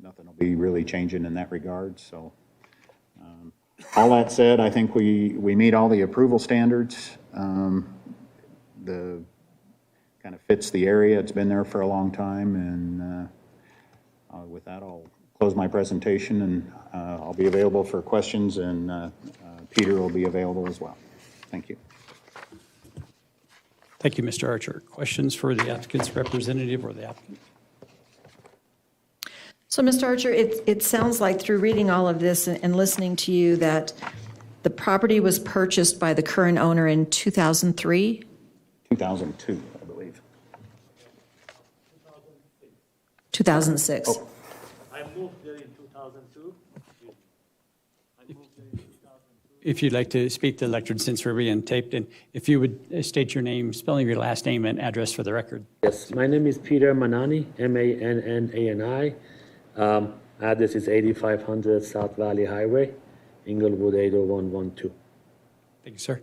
nothing will be really changing in that regard. So all that said, I think we meet all the approval standards. The kind of fits the area. It's been there for a long time, and with that, I'll close my presentation, and I'll be available for questions, and Peter will be available as well. Thank you. Thank you, Mr. Archer. Questions for the applicant's representative or the applicant? So, Mr. Archer, it sounds like through reading all of this and listening to you that the property was purchased by the current owner in 2003? 2002, I believe. 2006. Oh. I moved there in 2002. If you'd like to speak to the lectern, since we're being taped, and if you would state your name, spelling your last name and address for the record. Yes, my name is Peter Manani, Mannani. Address is 8500 South Valley Highway, Inglewood 80112. Thank you, sir.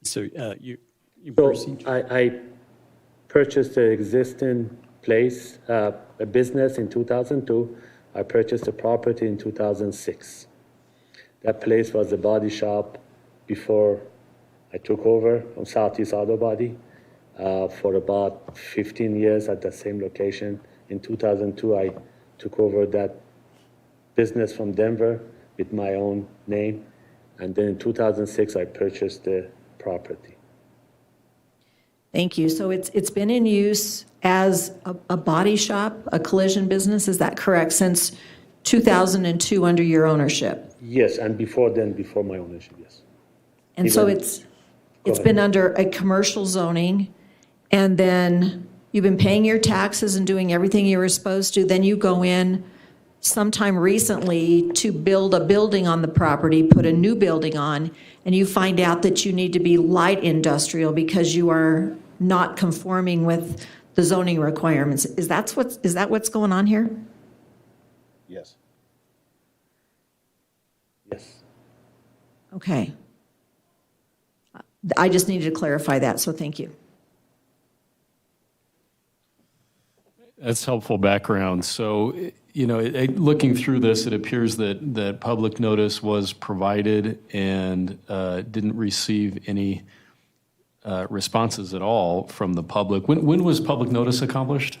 So you So proceed. I purchased an existing place, a business in 2002. I purchased a property in 2006. That place was a body shop before I took over from Southeast Auto Body for about 15 years at the same location. In 2002, I took over that business from Denver with my own name. And then in 2006, I purchased the property. Thank you. So it's been in use as a body shop, a collision business, is that correct, since 2002 under your ownership? Yes, and before then, before my ownership, yes. And so Even- it's ahead. been under a commercial zoning, and then you've been paying your taxes and doing everything you were supposed to, then you go in sometime recently to build a building on the property, put a new building on, and you find out that you need to be light industrial because you are not conforming with the zoning requirements. Is that what's going on here? Yes. Yes. Okay. I just needed to clarify that, so thank you. That's helpful background. So, looking through this, it appears that public notice was provided and didn't receive any responses at all from the public. When was public notice accomplished?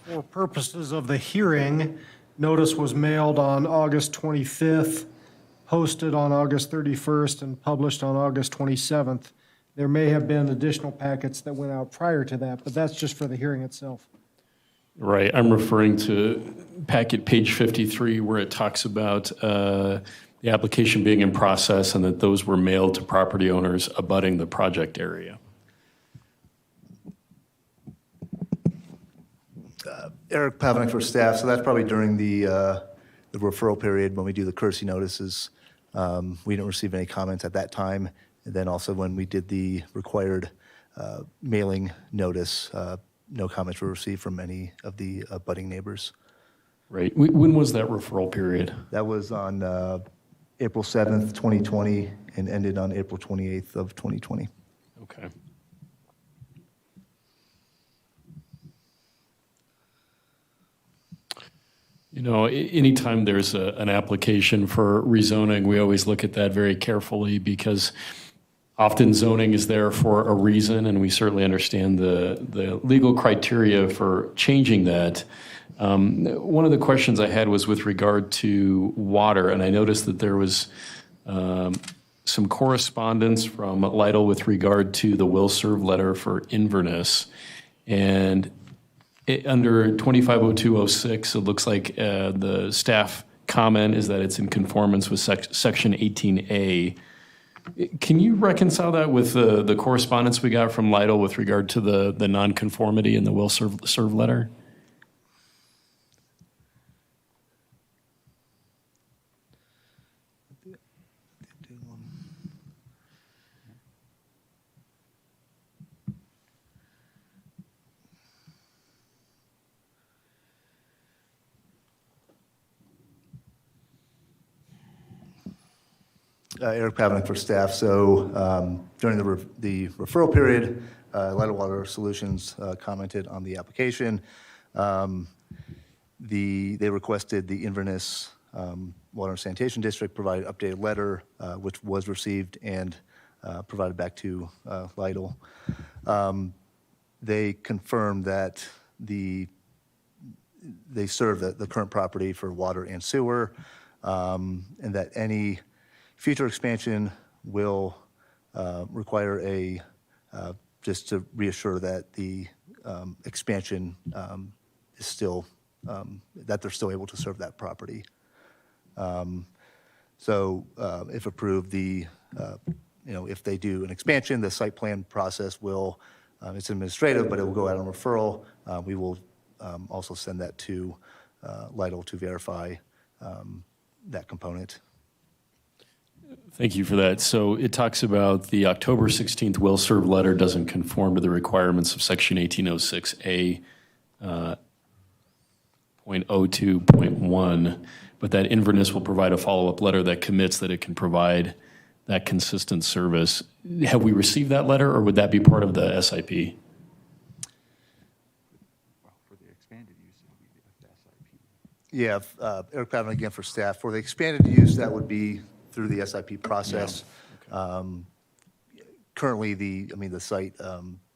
For purposes of the hearing, notice was mailed on August 25th, posted on August 31st, and published on August 27th. There may have been additional packets that went out prior to that, but that's just for the hearing itself. Right. I'm referring to packet page 53, where it talks about the application being in process and that those were mailed to property owners abutting the project area. Eric Pavlik for staff, so that's probably during the referral period when we do the courtesy notices. We didn't receive any comments at that time. And then also when we did the required mailing notice, no comments were received from any of the abutting neighbors. Right. When was that referral period? That was on April 7th, 2020, and ended on April 28th of 2020. Okay. Anytime there's an application for rezoning, we always look at that very carefully because often zoning is there for a reason, and we certainly understand the legal criteria for changing that. One of the questions I had was with regard to water, and I noticed that there was some correspondence from Lytle with regard to the will serve letter for Inverness. And under 250206, it looks like the staff comment is that it's in conformance with section 18A. Can you reconcile that with the correspondence we got from Lytle with regard to the nonconformity in the will serve letter? Eric Pavlik for staff. So during the referral period, Lytle Water Solutions commented on the application. They requested the Inverness Water and Sanitation District provide an updated letter, which was received and provided back to Lytle. they confirmed that they serve the current property for water and sewer, and that any future expansion will require just to reassure that the expansion is still, that they're still able to serve that property. So if approved, if they do an expansion, the site plan process will, it's administrative, but it will go out on referral. We will also send that to Lytle to verify that component. Thank you for that. So it talks about the October 16th will-serve letter doesn't conform to the requirements of Section 1806A, .02.1, but that Inverness will provide a follow-up letter that commits that it can provide that consistent service. Have we received that letter, or would that be part of the SIP? For the expanded use, it would be the SIP. Yeah, Eric Patton again for staff. For the expanded use, that would be through the SIP process. Yeah. Okay. Currently, the site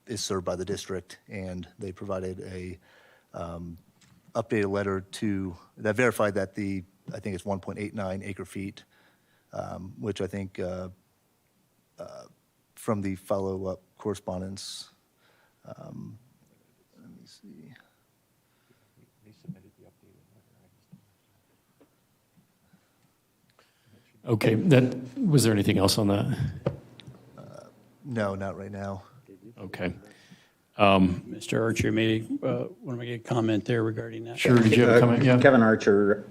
is served by the district, and they provided a updated letter that verified that I think it's 1.89 acre feet, which I think from the follow-up correspondence, let me see. They submitted the updated letter. Okay, was there anything else on that? No, not right now. Okay. Mr. Archer made, want to make a comment there regarding that? Sure, did you have a comment? Yeah. Kevin Archer,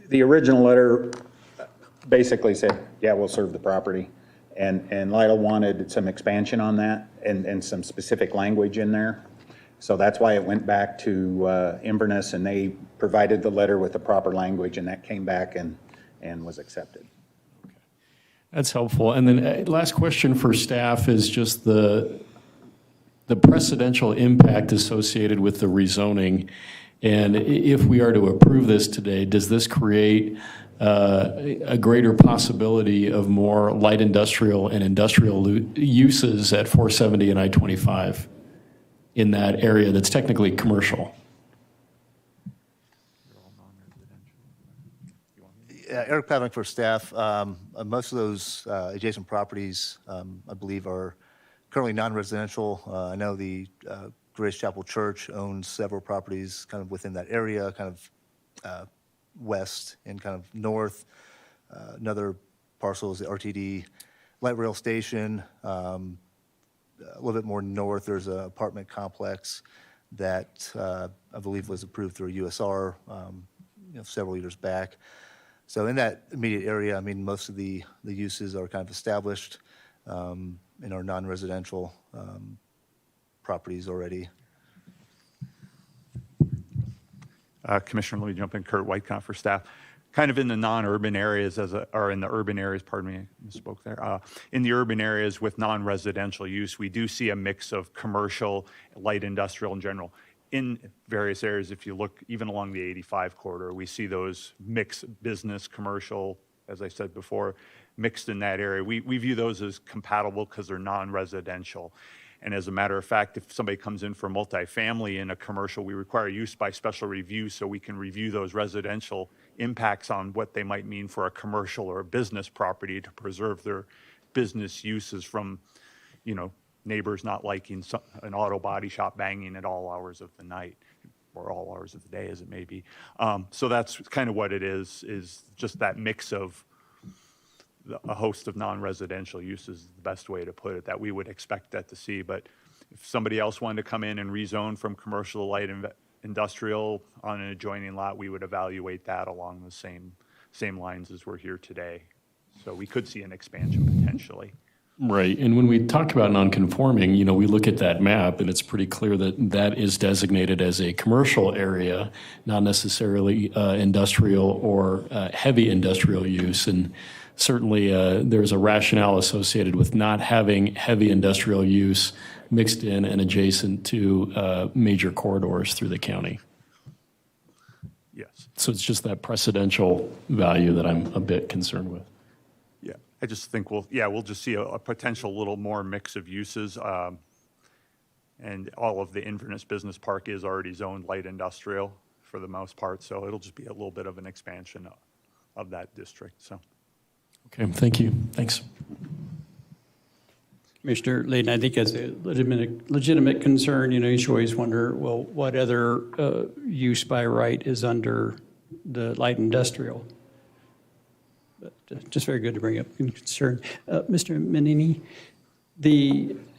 the original letter basically said, yeah, we'll serve the property. And Lytle wanted some expansion on that and some specific language in there. So that's why it went back to Inverness, and they provided the letter with the proper language, and that came back and was accepted. That's helpful. And then last question for staff is just the precedential impact associated with the rezoning. And if we are to approve this today, does this create a greater possibility of more light industrial and industrial uses at 470 and I-25 in that area that's technically commercial? Eric Pavlik for staff. Most of those adjacent properties, I believe, are currently non-residential. I know the Grace Chapel Church owns several properties kind of within that area, kind of west and kind of north. Another parcel is the RTD light rail station. A little bit more north, there's an apartment complex that I believe was approved through USR several years back. So in that immediate area, I mean, most of the uses are kind of established in our non-residential properties already. Commissioner, let me jump in. Kurt Whitecott for staff. Kind of in the non-urban areas, or in the urban areas, pardon me, I misspoke there. In the urban areas with non-residential use, we do see a mix of commercial, light industrial in general. In various areas, if you look even along the 85 corridor, we see those mixed business, commercial, as I said before, mixed in that area. We view those as compatible because they're non-residential. And as a matter of fact, if somebody comes in for multifamily in a commercial, we require use by special review so we can review those residential impacts on what they might mean for a commercial or a business property to preserve their business uses from, neighbors not liking an auto body shop banging at all hours of the night or all hours of the day, as it may be. So that's kind of what it is just that mix of a host of non-residential uses is the best way to put it, that we would expect that to see. But if somebody else wanted to come in and rezone from commercial to light industrial on an adjoining lot, we would evaluate that along the same lines as we're here today. So we could see an expansion potentially. Right. And when we talk about non-conforming, we look at that map and it's pretty clear that that is designated as a commercial area, not necessarily industrial or heavy industrial use. And certainly there's a rationale associated with not having heavy industrial use mixed in and adjacent to major corridors through the county. Yes. So it's just that precedential value that I'm a bit concerned with. I just think we'll just see a potential little more mix of uses. And all of the Inverness Business Park is already zoned light industrial for the most part, so it'll just be a little bit of an expansion of that district, so. Okay, thank you. Thanks. Commissioner Layden, I think that's a legitimate concern. You know, you should always wonder, well, what other use by right is under the light industrial? But just very good to bring up concern. Mr. Menini,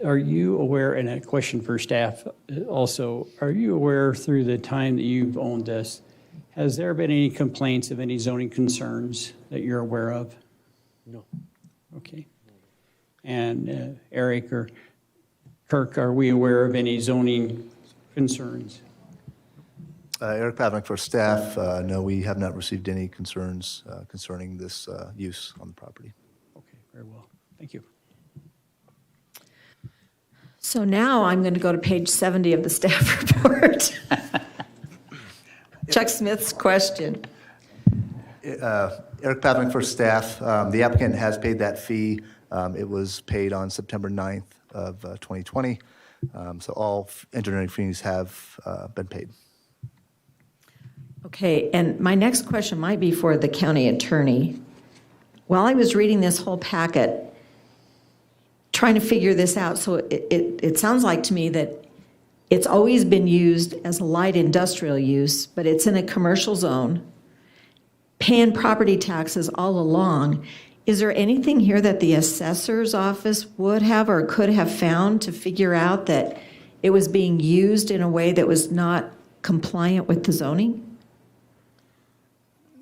are you aware, and a question for staff also, are you aware through the time that you've owned this, has there been any complaints of any zoning concerns that you're aware of? No. Okay. And Eric or Kirk, are we aware of any zoning concerns? Eric Pavlik for staff. No, we have not received any concerns concerning this use on the property. Okay, very well. Thank you. So now I'm going to go to page 70 of the staff report. Chuck Smith's question. Eric Pavlik for staff. The applicant has paid that fee. It was paid on September 9th of 2020. So all engineering fees have been paid. Okay, and my next question might be for the county attorney. While I was reading this whole packet, trying to figure this out, so it sounds like to me that it's always been used as a light industrial use, but it's in a commercial zone, paying property taxes all along. Is there anything here that the assessor's office would have or could have found to figure out that it was being used in a way that was not compliant with the zoning?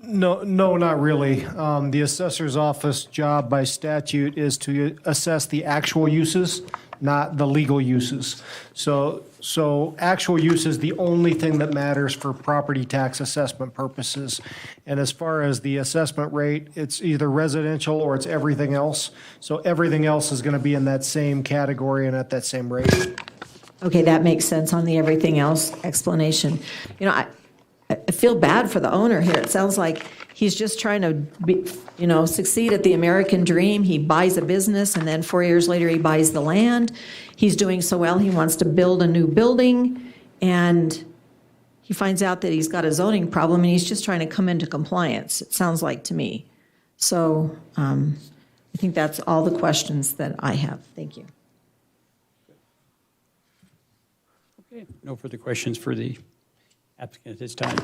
No, not really. The assessor's office job by statute is to assess the actual uses, not the legal uses. So actual use is the only thing that matters for property tax assessment purposes. And as far as the assessment rate, it's either residential or it's everything else. So everything else is going to be in that same category and at that same rate. Okay, that makes sense on the everything else explanation. You know, I feel bad for the owner here. It sounds like he's just trying to succeed at the American dream. He buys a business and then 4 years later he buys the land. He's doing so well, he wants to build a new building and he finds out that he's got a zoning problem and he's just trying to come into compliance, it sounds like to me. So I think that's all the questions that I have. Thank you. Okay, no further questions for the applicant at this time.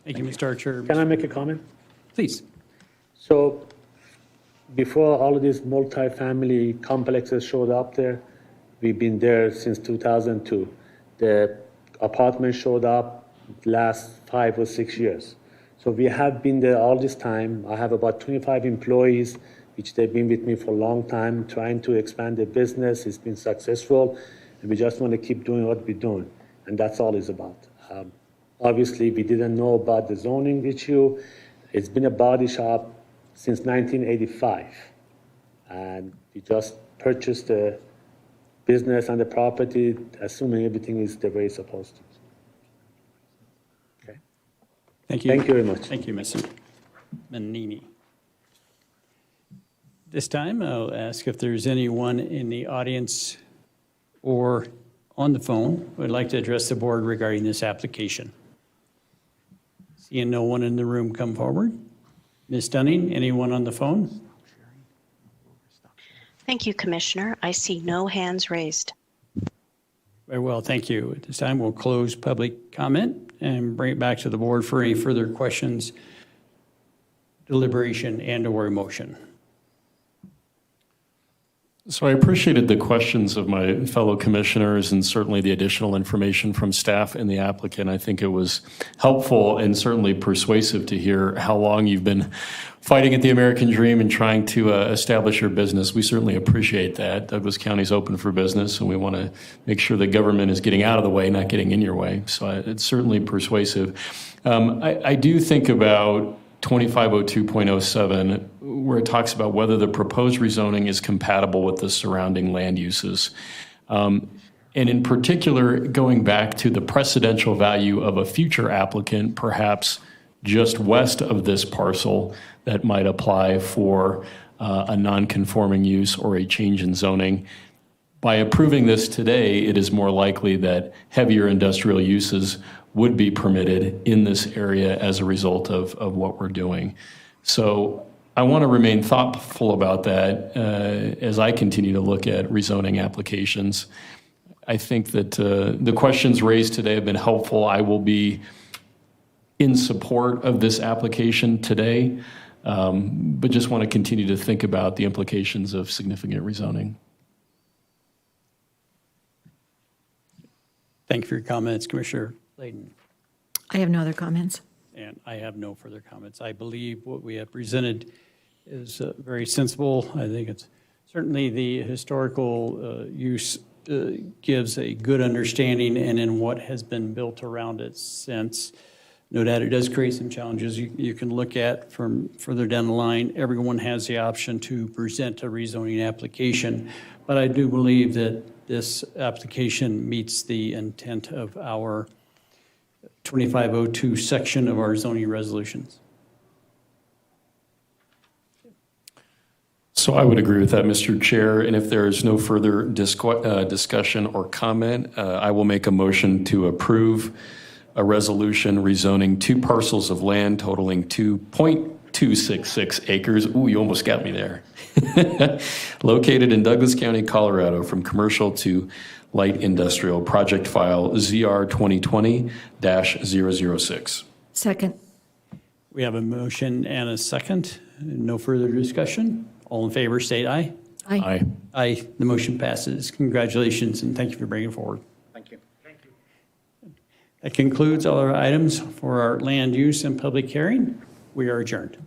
Thank you, Mr. Archer. Can I make a comment? Please. So before all of these multi-family complexes showed up there, we've been there since 2002. The apartment showed up last 5 or 6 years. So we have been there all this time. I have about 25 employees, which they've been with me for a long time, trying to expand their business. It's been successful, and we just want to keep doing what we're doing, and that's all it's about. Obviously, we didn't know about the zoning issue. It's been a body shop since 1985. And we just purchased the business and the property, assuming everything is the way it's supposed to. Okay. Thank you. Thank you very much. Thank you, Mr. Menini. This time, I'll ask if there's anyone in the audience or on the phone who would like to address the board regarding this application. Seeing no one in the room come forward. Ms. Dunning, anyone on the phone? Thank you, Commissioner. I see no hands raised. Very well, thank you. At this time, we'll close public comment and bring it back to the board for any further questions, deliberation, and/or motion. So I appreciated the questions of my fellow commissioners and certainly the additional information from staff and the applicant. I think it was helpful and certainly persuasive to hear how long you've been fighting at the American dream and trying to establish your business. We certainly appreciate that. Douglas County is open for business, and we want to make sure the government is getting out of the way, not getting in your way. So it's certainly persuasive. I do think about 2502.07, where it talks about whether the proposed rezoning is compatible with the surrounding land uses. And in particular, going back to the precedential value of a future applicant, perhaps just west of this parcel, that might apply for a non-conforming use or a change in zoning. by approving this today, it is more likely that heavier industrial uses would be permitted in this area as a result of what we're doing. So I want to remain thoughtful about that as I continue to look at rezoning applications. I think that the questions raised today have been helpful. I will be in support of this application today, but just want to continue to think about the implications of significant rezoning. Thank you for your comments, Commissioner Layden. I have no other comments. And I have no further comments. I believe what we have presented is very sensible. I think it's certainly the historical use gives a good understanding, and in what has been built around it since. No doubt it does create some challenges you can look at from further down the line. Everyone has the option to present a rezoning application, but I do believe that this application meets the intent of our 2502 section of our zoning resolutions. So I would agree with that, Mr. Chair, and if there is no further discussion or comment, I will make a motion to approve a resolution rezoning 2 parcels of land totaling 2.266 acres. Ooh, you almost got me there. Located in Douglas County, Colorado, from commercial to light industrial, project file ZR 2020-006. Second. We have a motion and a second. No further discussion. All in favor, state aye. Aye. Aye. Aye. The motion passes. Congratulations, and thank you for bringing it forward. Thank you. That concludes all our items for our land use and public hearing. We are adjourned.